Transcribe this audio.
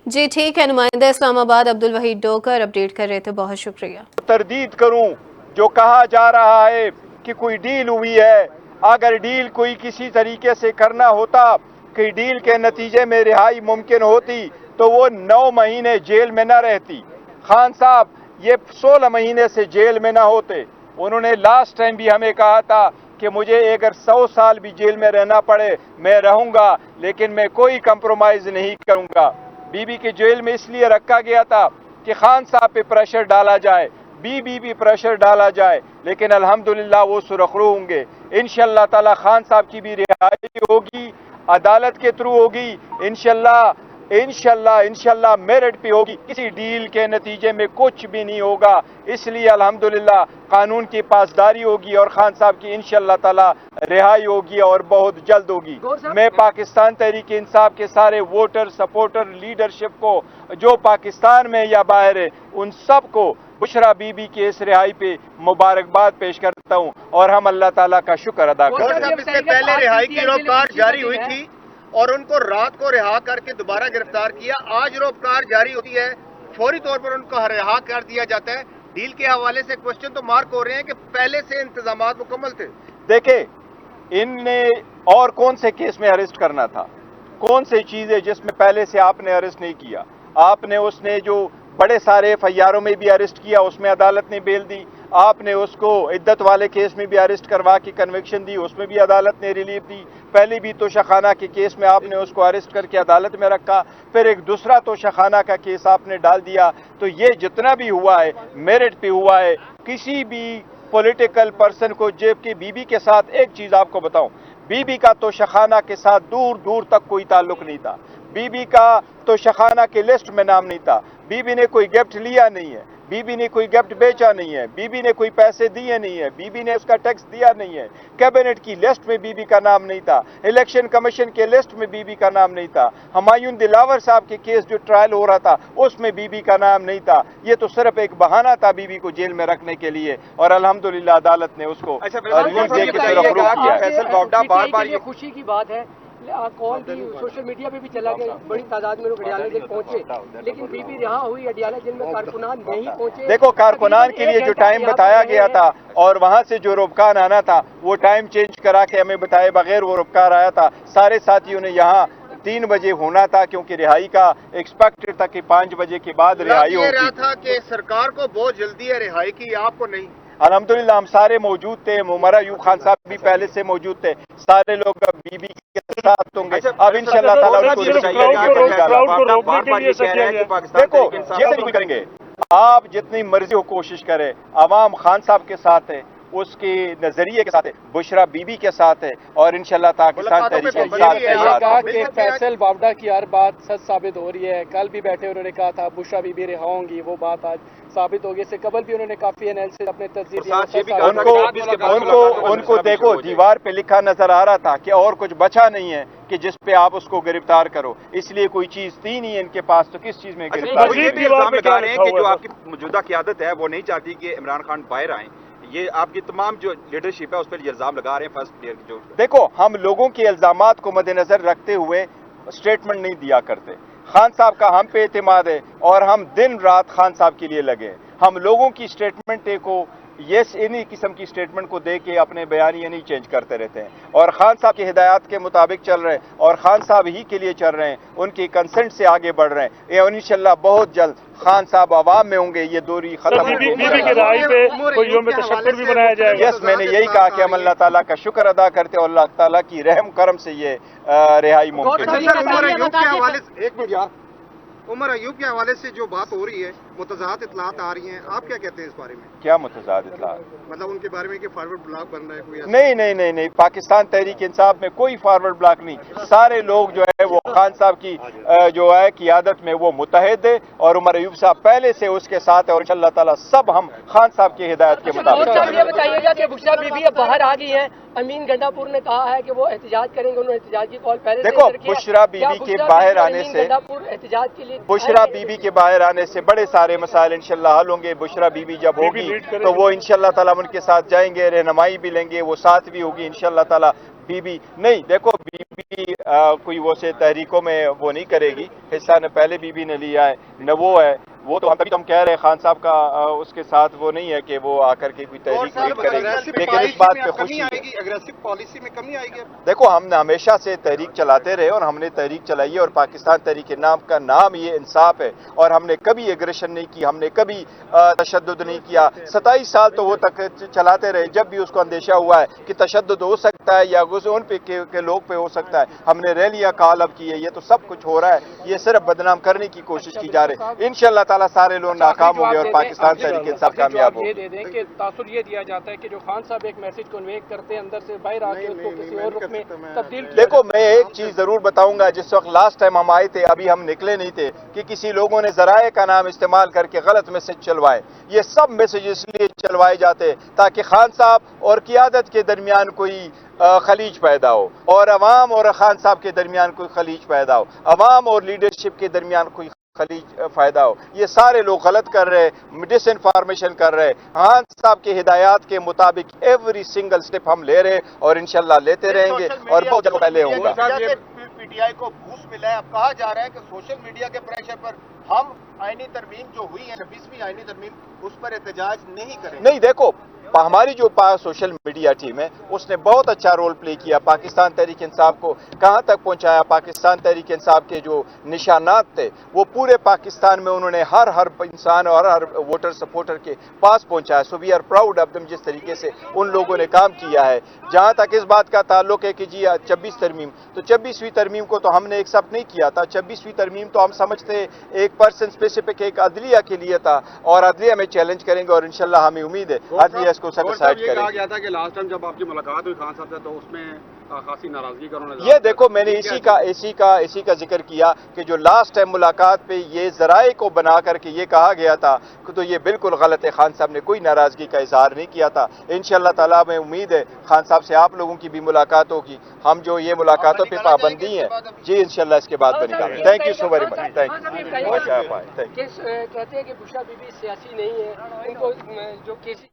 जी ठीक है, नुमाइंदा इस्लामाबाद अब्दुल वहीद डोकर अपडेट कर रहे थे, बहुत शुक्रिया। तरदीद करूं जो कहा जा रहा है कि कोई डील हुई है, अगर डील कोई किसी तरीके से करना होता कि डील के नतीजे में रिहाई मुमकिन होती तो वो 9 महीने जेल में न रहती। खान साहब ये 16 महीने से जेल में ना होते। उन्होंने लास्ट टाइम भी हमें कहा था कि मुझे अगर 100 साल भी जेल में रहना पड़े मैं रहूंगा, लेकिन मैं कोई कंप्रोमाइज नहीं करूंगा। बीबी के जेल में इसलिए रखा गया था कि खान साहब पे प्रेशर डाला जाए, बीबी भी प्रेशर डाला जाए, लेकिन अल्हम्दुलिल्लाह वो सुरखरू होंगे। इंशाअल्लाह ताला खान साहब की भी रिहाई होगी, अदालत के थ्रू होगी, इंशाअल्लाह मेरिट पे होगी। किसी डील के नतीजे में कुछ भी नहीं होगा, इसलिए अल्हम्दुलिल्लाह कानून की पासदारी होगी और खान साहब की इंशाअल्लाह ताला रिहाई होगी और बहुत जल्द होगी। मैं पाकिस्तान तहरीक इंसाफ के सारे वोटर, सपोर्टर, लीडरशिप को जो पाकिस्तान में या बाहर है उन सब को बुशरा बीबी के इस रिहाई पे मुबारकबाद पेश करता हूँ और हम अल्लाह ताला का शुक्र अदा करते हैं। इससे पहले रिहाई की रोकथाम जारी हुई थी और उनको रात को रिहा करके दोबारा गिरफ्तार किया। आज रोकथाम जारी होती है, फौरी तौर पर उनको रिहा कर दिया जाता है। डील के हवाले से क्वेश्चन तो मार्क हो रहे हैं कि पहले से इंतजामात मुकम्मल थे। देखे इनने और कौन से केस में अरेस्ट करना था, कौन सी चीज है जिसमें पहले से आपने अरेस्ट नहीं किया। आपने उसने जो बड़े सारे एफआईआरों में भी अरेस्ट किया, उसमें अदालत ने बेल दी। आपने उसको इद्दत वाले केस में भी अरेस्ट करवा के कन्विक्शन दी, उसमें भी अदालत ने रिलीफ दी। पहले भी तोशाखाना के केस में आपने उसको अरेस्ट करके अदालत में रखा, फिर एक दूसरा तोशाखाना का केस आपने डाल दिया। तो ये जितना भी हुआ है मेरिट पे हुआ है। किसी भी पॉलिटिकल पर्सन को जेब की बीबी के साथ एक चीज आपको बताऊं, बीबी का तोशाखाना के साथ दूर दूर तक कोई ताल्लुक नहीं था। बीबी का तोशाखाना के लिस्ट में नाम नहीं था। बीबी ने कोई गिफ्ट लिया नहीं है, बीबी ने कोई गिफ्ट बेचा नहीं है, बीबी ने कोई पैसे दिए नहीं है, बीबी ने उसका टैक्स दिया नहीं है। कैबिनेट की लिस्ट में बीबी का नाम नहीं था, इलेक्शन कमीशन के लिस्ट में बीबी का नाम नहीं था, हुमायूं दिलावर साहब के केस जो ट्रायल हो रहा था उसमें बीबी का नाम नहीं था। ये तो सिर्फ एक बहाना था बीबी को जेल में रखने के लिए और अल्हम्दुलिल्लाह अदालत ने उसको रिलीज दे के तरफ किया। फैसल बावड़ा बार-बार ये खुशी की बात है, कॉल भी सोशल मीडिया पे भी चला गया, बड़ी तादाद में लोग अडियाला जेल पहुंचे, लेकिन बीबी रिहा हुई। अडियाला जेल में कारकुनान नहीं पहुंचे। देखो कारकुनान के लिए जो टाइम बताया गया था और वहां से जो रुबकार आना था वो टाइम चेंज करा के हमें बताए बगैर वो रुबकार आया था। सारे साथियों ने यहाँ 3 बजे होना था क्योंकि रिहाई का एक्सपेक्टेड था कि 5 बजे के बाद रिहाई होगी। रहा था कि सरकार को बहुत जल्दी है रिहाई की, आपको नहीं। अल्हम्दुलिल्लाह हम सारे मौजूद थे, उमर अयूब खान साहब भी पहले से मौजूद थे, सारे लोग अब बीबी के साथ होंगे। अब इंशाअल्लाह ताला उनको देखो ये नहीं करेंगे। आप जितनी मर्जी हो कोशिश करें, अवाम खान साहब के साथ है, उसके नजरिए के साथ है, बुशरा बीबी के साथ है और इंशाअल्लाह पाकिस्तान तहरीक इंसाफ के साथ कहा कि फैसल बावड़ा की हर बात सच साबित हो रही है। कल भी बैठे उन्होंने कहा था बुशरा बीबी रिहा होंगी, वो बात आज साबित हो गई। इससे कबल भी उन्होंने काफी एनालिसिस अपने उनको देखो दीवार पे लिखा नजर आ रहा था कि और कुछ बचा नहीं है कि जिस पे आप उसको गिरफ्तार करो, इसलिए कोई चीज थी नहीं इनके पास, तो किस चीज में गिरफ्तार। ये भी इल्जाम लगा रहे हैं कि जो आपकी मौजूदा क़यादत है वो नहीं चाहती कि इमरान खान बाहर आए। ये आपकी तमाम जो लीडरशिप है उस पर इल्जाम लगा रहे हैं फर्स्ट प्लेयर की। जो देखो हम लोगों के इल्जामात को मद्देनजर रखते हुए स्टेटमेंट नहीं दिया करते। खान साहब का हम पे एतमाद है और हम दिन रात खान साहब के लिए लगे। हम लोगों की स्टेटमेंट को इन्हीं किस्म की स्टेटमेंट को दे के अपने बयानियां नहीं चेंज करते रहते हैं और खान साहब की हिदायत के मुताबिक चल रहे हैं और खान साहब ही के लिए चल रहे हैं, उनकी कंसेंट से आगे बढ़ रहे हैं। ये इंशाअल्लाह बहुत जल्द खान साहब आवाम में होंगे, ये दूरी खत्म होगी। यस, मैंने यही कहा कि हम अल्लाह ताला का शुक्र अदा करते और अल्लाह ताला की रहम करम से ये रिहाई मुमकिन है। उमर अयूब के हवाले से जो बात हो रही है, मुतज़ाद इत्तलात आ रही हैं, आप क्या कहते हैं इस बारे में? क्या मुतज़ाद इत्तलात? मतलब उनके बारे में कि फॉरवर्ड ब्लॉक बन रहा है कोई? नहीं, पाकिस्तान तहरीक इंसाफ में कोई फॉरवर्ड ब्लॉक नहीं। सारे लोग जो है वो खान साहब की जो है क़यादत में वो मुतहद है और उमर अयूब साहब पहले से उसके साथ है और इंशाअल्लाह ताला सब हम खान साहब की हिदायत के मुताबिक। ये बताइएगा कि बुशरा बीबी अब बाहर आ गई है। अमीन गंडापुर ने कहा है कि वो एहतजाज करेंगे, उन्होंने एहतजाज की कॉल पहले देखो बुशरा बीबी के बाहर आने से एहतजाज के लिए बुशरा बीबी के बाहर आने से बड़े सारे मसाइल इंशाअल्लाह हल होंगे। बुशरा बीबी जब होगी तो वो इंशाअल्लाह ताला उनके साथ जाएंगे, रहनुमाई भी लेंगे, वो साथ भी होगी इंशाअल्लाह ताला। बीबी नहीं, देखो बीबी कोई वो से तहरीकों में वो नहीं करेगी, हिस्सा न पहले बीबी ने लिया है न वो है, वो तो हम कह रहे हैं खान साहब का उसके साथ वो नहीं है कि वो आकर के कोई तहरीक लीड करेगी, लेकिन इस बात पे खुशी है। अग्रेसिव पॉलिसी में कमी आएगी। देखो हमने हमेशा से तहरीक चलाते रहे और हमने तहरीक चलाई है और पाकिस्तान तहरीक नाम का नाम ये इंसाफ है और हमने कभी एग्रेशन नहीं की, हमने कभी तशद्दुद नहीं किया। 27 साल तो वो तक चलाते रहे, जब भी उसको अंदेशा हुआ है कि तशद्दुद हो सकता है या उन पे के लोग पे हो सकता है, हमने रैलियां कॉल अप की है। ये तो सब कुछ हो रहा है, ये सिर्फ बदनाम करने की कोशिश की जा रही है। इंशाअल्लाह ताला सारे लोग नाकाम होंगे और पाकिस्तान तहरीक इंसाफ कामयाब हो। ये दे दें कि तासुर ये दिया जाता है कि जो खान साहब एक मैसेज कन्वे करते हैं अंदर से बाहर आके उसको किसी और रूप में तब्दील किया। देखो मैं एक चीज जरूर बताऊंगा, जिस वक्त लास्ट टाइम हम आए थे, अभी हम निकले नहीं थे, कि किसी लोगों ने जराए का नाम इस्तेमाल करके गलत मैसेज चलवाए। ये सब मैसेज इसलिए चलवाए जाते ताकि खान साहब और क़ियादत के दरमियान कोई खलीज पैदा हो और अवाम और खान साहब के दरमियान कोई खलीज पैदा हो, अवाम और लीडरशिप के दरमियान कोई खलीज फायदा हो। ये सारे लोग गलत कर रहे हैं, डिस इन्फॉर्मेशन कर रहे हैं। खान साहब के हिदायत के मुताबिक एवरी सिंगल स्टेप हम ले रहे हैं और इंशाल्लाह लेते रहेंगे और बहुत जल्द पहले होगा। पीटीआई को बूस्ट मिला है। अब कहा जा रहा है कि सोशल मीडिया के प्रेशर पर हम आईनी तरमीम जो हुई है 26वीं आईनी तरमीम उस पर एहतजाज नहीं करेंगे। नहीं, देखो हमारी जो सोशल मीडिया टीम है उसने बहुत अच्छा रोल प्ले किया, पाकिस्तान तहरीक इंसाफ को कहां तक पहुंचाया। पाकिस्तान तहरीक इंसाफ के जो निशानात थे वो पूरे पाकिस्तान में उन्होंने हर इंसान और हर वोटर सपोर्टर के पास पहुंचाया। So we are proud of them, जिस तरीके से उन लोगों ने काम किया है। जहां तक इस बात का ताल्लुक है कि जी 26 तरमीम, तो 26वीं तरमीम को तो हमने एक्सेप्ट नहीं किया था। 26वीं तरमीम तो हम समझते एक पर्सन स्पेसिफिक एक अदलिया के लिए था और अदलिया में चैलेंज करेंगे और इंशाल्लाह हमें उम्मीद है अदलिया इसको सेटिस्फाइड करेगी। कहा गया था कि लास्ट टाइम जब आपकी मुलाकात हुई खान साहब से तो उसमें खासी नाराजगी का उन्होंने ये देखो मैंने इसी का जिक्र किया कि जो लास्ट टाइम मुलाकात पे ये जराए को बना करके ये कहा गया था तो ये बिल्कुल गलत है। खान साहब ने कोई नाराजगी का इजहार नहीं किया था। इंशाअल्लाह ताला में उम्मीद है खान साहब से आप लोगों की भी मुलाकात होगी। हम जो ये मुलाकातों पे पाबंदी है जी इंशाअल्लाह इसके बाद बनेगा। Thank you so very much. Thank you. कहते हैं कि बुशरा बीबी सियासी नहीं है, इनको जो केसी